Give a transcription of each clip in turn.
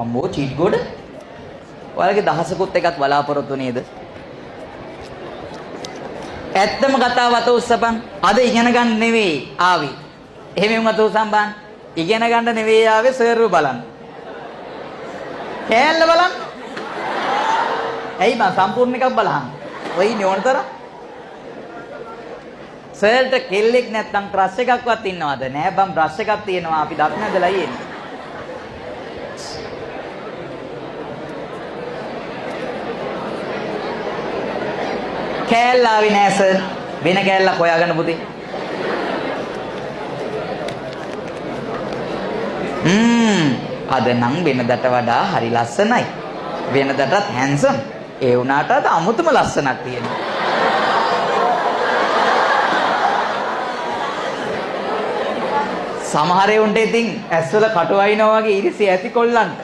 අම්මෝ චීට් ගොඩ. ඔයාලගේ දහසකුත් එකක් බලාපොරොත්තු නේද? ඇත්තම කතාව අත උස්සපන්. අද ඉගෙන ගන්න නෙවෙයි ආවේ. එහෙම වුණත් උසම්බන්. ඉගෙන ගන්න නෙවෙයි ආවේ සර්ව බලන්න. කෑල්ල බලන්න. ඇයි මම සම්පූර්ණ එකක් බලහන්. ඔය නියොන්තර. සර්ට කෙල්ලෙක් නැත්තම් ක්‍රෂ් එකක්වත් ඉන්නවද? නෑ බම් බ්‍රෂ් එකක් තියෙනවා. අපි දත් නැදලා යන්නේ. කෑල්ල ආවේ නෑ සර්. වෙන කෑල්ලක් හොයාගන්න පුතේ. අද නම් වෙනදට වඩා හරි ලස්සනයි. වෙනදටත් හැන්සම්. ඒ වුණාට අද අමුතුම ලස්සනක් තියෙනවා. සමහර උන්ට ඉතින් ඇස්වල කටු වයින්නවා වගේ ඉරිසිය ඇති කොල්ලන්ට.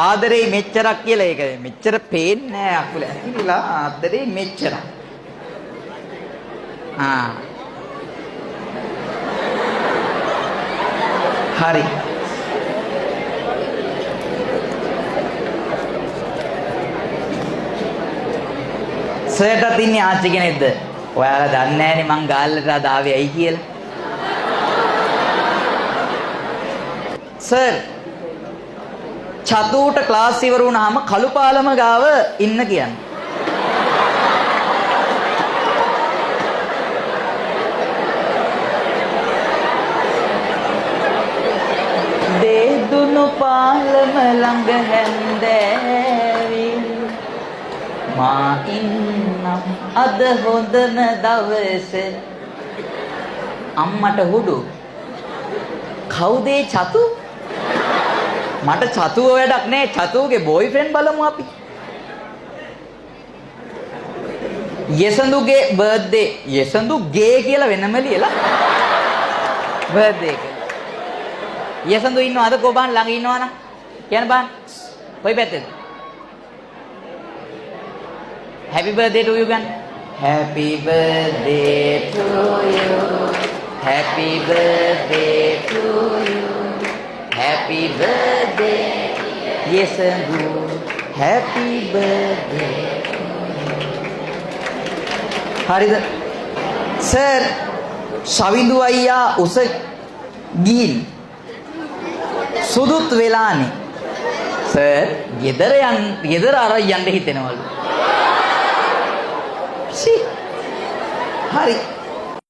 ආදරේ මෙච්චරක් කියලා ඒක මෙච්චර පේන්නේ නැහැ අකුල ඇහිලා ආදරේ මෙච්චරක්. හරි. සර්ටත් ඉන්නේ ආච්චි කෙනෙක්ද? ඔයාලා දන්නේ නැහනේ මං ගාල්ලට අද ආවේ ඇයි කියලා. සර් චතුට ක්ලාස් ඉවර වුණාම කළු පාලම ගාව ඉන්න කියන්නේ. දේදුණු පාලම ළඟ හැන්දෑවි මා ඉන්නම් අද හොඳම දවසේ. අම්මට හුඩු කවුද චතු? මට චතුව වැඩක් නෑ. චතුගේ බොයිෆ්‍රෙන්ඩ් බලමු අපි. යසඳුගේ බර්ත්ඩේ. යසඳුගේ කියලා වෙනම ලියලා බර්ත්ඩේ එක. යසඳු ඉන්නවද කොබන් ළඟ ඉන්නවනම් කියන්න බං. කොයි පැත්තේද? happy birthday to you ගන්න. happy birthday to you. happy birthday to you. happy birthday Yesandu. happy birthday. හරිද? සර් ශවිඳු අයියා උස ගිහින් සුදුත් වෙලානේ. සර් ගෙදර අර යන්න හිතෙනවලු. හරි.